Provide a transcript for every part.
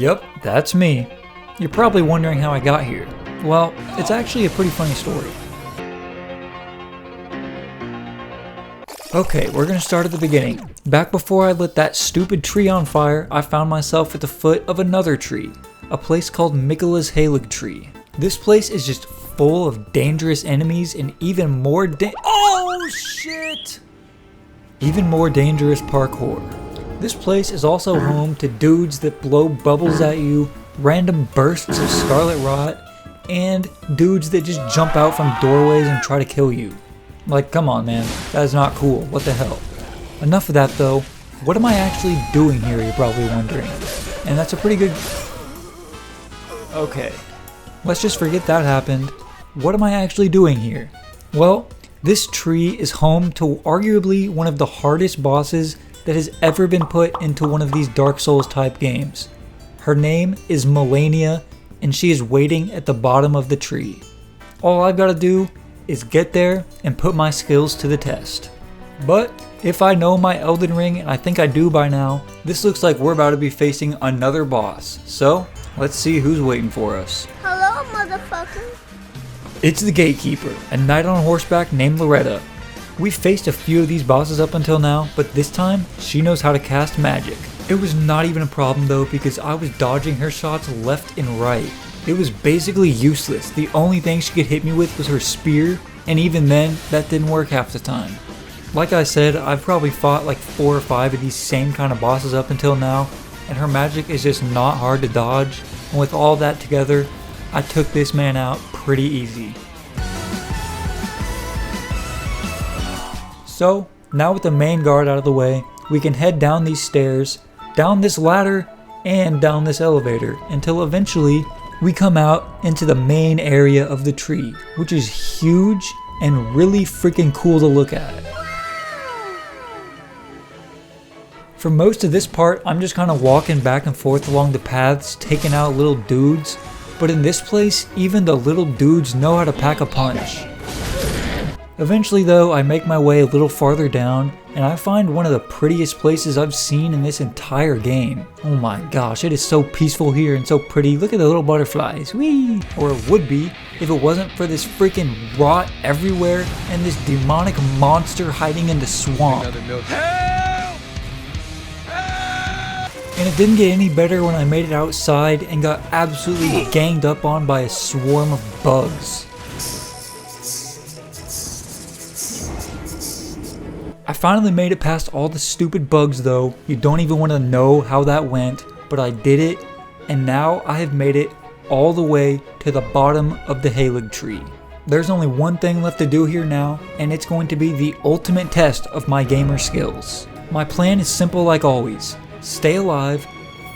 Yep, that's me. You're probably wondering how I got here. Well, it's actually a pretty funny story. Okay, we're gonna start at the beginning. Back before I lit that stupid tree on fire, I found myself at the foot of another tree, a place called Miquella's Haligtree. This place is just full of dangerous enemies and even more oh shit! Even more dangerous parkour. This place is also home to dudes that blow bubbles at you, random bursts of scarlet rot, and dudes that just jump out from doorways and try to kill you. Like, come on man, that is not cool, what the hell. Enough of that though, what am I actually doing here, you're probably wondering. And that's a pretty good... Okay, let's just forget that happened. What am I actually doing here? Well, this tree is home to arguably one of the hardest bosses that has ever been put into one of these Dark Souls type games. Her name is Malenia, and she is waiting at the bottom of the tree. All I've got to do is get there and put my skills to the test. But if I know my Elden Ring, and I think I do by now, this looks like we're about to be facing another boss. So let's see who's waiting for us. Hello, motherfucker. It's the Gatekeeper, a knight on horseback named Loretta. We've faced a few of these bosses up until now, but this time, she knows how to cast magic. It was not even a problem though, because I was dodging her shots left and right. It was basically useless. The only thing she could hit me with was her spear, and even then, that didn't work half the time. Like I said, I've probably fought like 4 or 5 of these same kind of bosses up until now, and her magic is just not hard to dodge, and with all that together, I took this man out pretty easy. So, now with the main guard out of the way, we can head down these stairs, down this ladder, and down this elevator, until eventually we come out into the main area of the tree, which is huge and really freaking cool to look at. For most of this part, I'm just kind of walking back and forth along the paths, taking out little dudes, but in this place, even the little dudes know how to pack a punch. Eventually though, I make my way a little farther down, and I find one of the prettiest places I've seen in this entire game. Oh my gosh, it is so peaceful here and so pretty. Look at the little butterflies, whee! Or it would be, if it wasn't for this freaking rot everywhere and this demonic monster hiding in the swamp. And it didn't get any better when I made it outside and got absolutely ganged up on by a swarm of bugs. I finally made it past all the stupid bugs though. You don't even want to know how that went, but I did it, and now I have made it all the way to the bottom of the Haligtree. There's only one thing left to do here now, and it's going to be the ultimate test of my gamer skills. My plan is simple like always. Stay alive,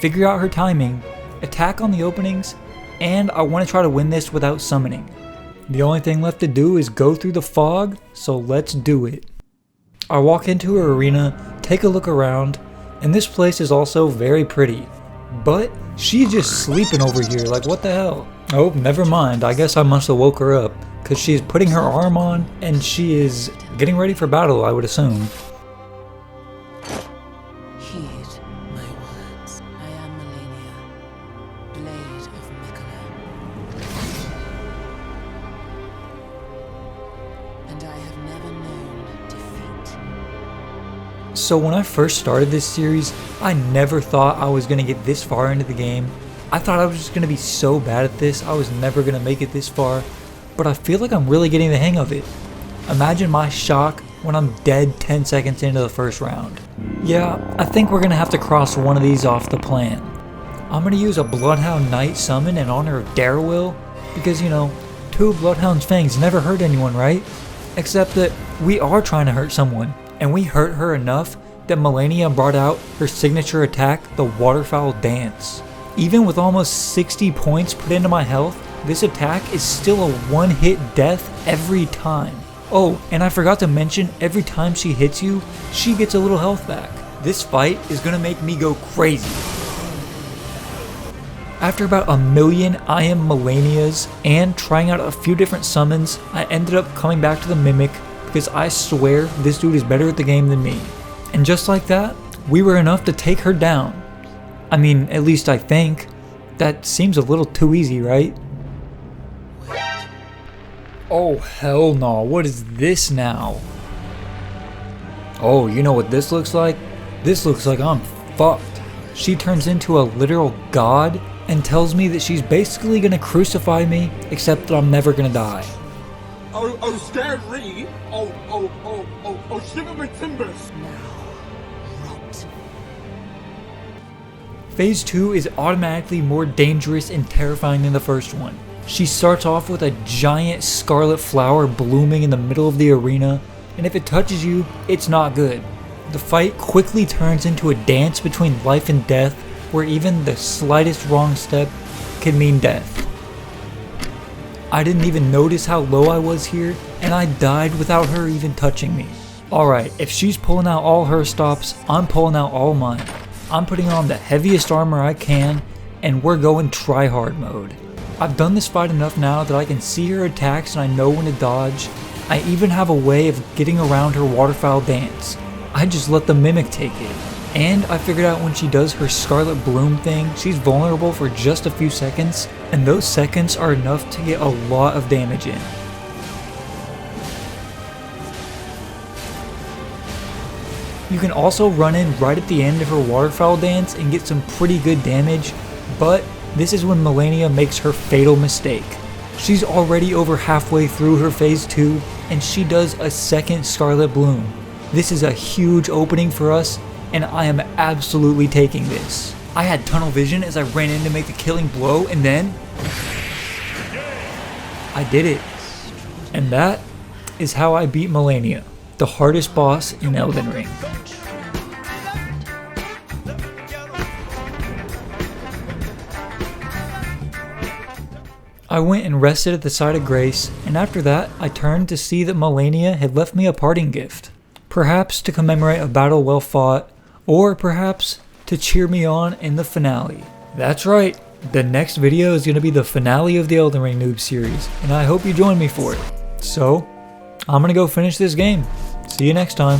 figure out her timing, attack on the openings, and I want to try to win this without summoning. The only thing left to do is go through the fog, so let's do it. I walk into her arena, take a look around, and this place is also very pretty. But she's just sleeping over here, like what the hell? Oh, never mind, I guess I must have woke her up, because she's putting her arm on, and she is getting ready for battle, I would assume. Heed my words. I am Malenia, Blade of Miquella. And I have never known defeat. So when I first started this series, I never thought I was going to get this far into the game. I thought I was just going to be so bad at this, I was never going to make it this far. But I feel like I'm really getting the hang of it. Imagine my shock when I'm dead 10 seconds into the first round. Yeah, I think we're going to have to cross one of these off the plan. I'm going to use a Bloodhound Knight summon in honor of Darryl, because you know, 2 Bloodhound's fangs never hurt anyone, right? Except that we are trying to hurt someone, and we hurt her enough that Malenia brought out her signature attack, the Waterfowl dance. Even with almost 60 points put into my health, this attack is still a one-hit death every time. Oh, and I forgot to mention, every time she hits you, she gets a little health back. This fight is gonna make me go crazy. After about a million I am Malenias and trying out a few different summons, I ended up coming back to the Mimic because I swear this dude is better at the game than me. And just like that, we were enough to take her down. I mean, at least I think. That seems a little too easy, right? Oh hell no, what is this now? Oh, you know what this looks like? This looks like I'm fucked. She turns into a literal god and tells me that she's basically gonna crucify me, except that I'm never gonna die. Oh, scary! Oh, shiver my timbers! Phase 2 is automatically more dangerous and terrifying than the first one. She starts off with a giant scarlet flower blooming in the middle of the arena, and if it touches you, it's not good. The fight quickly turns into a dance between life and death, where even the slightest wrong step can mean death. I didn't even notice how low I was here, and I died without her even touching me. Alright, if she's pulling out all her stops, I'm pulling out all mine. I'm putting on the heaviest armor I can, and we're going tryhard mode. I've done this fight enough now that I can see her attacks and I know when to dodge. I even have a way of getting around her waterfowl dance. I just let the mimic take it. And I figured out when she does her scarlet bloom thing, she's vulnerable for just a few seconds, and those seconds are enough to get a lot of damage in. You can also run in right at the end of her waterfowl dance and get some pretty good damage, but this is when Malenia makes her fatal mistake. She's already over halfway through her phase 2, and she does a second scarlet bloom. This is a huge opening for us, and I am absolutely taking this. I had tunnel vision as I ran in to make the killing blow, and then I did it. And that is how I beat Malenia, the hardest boss in Elden Ring. I went and rested at the side of Grace, and after that, I turned to see that Malenia had left me a parting gift. Perhaps to commemorate a battle well fought, or perhaps to cheer me on in the finale. That's right, the next video is going to be the finale of the Elden Ring Noob series, and I hope you join me for it. So, I'm going to go finish this game. See you next time.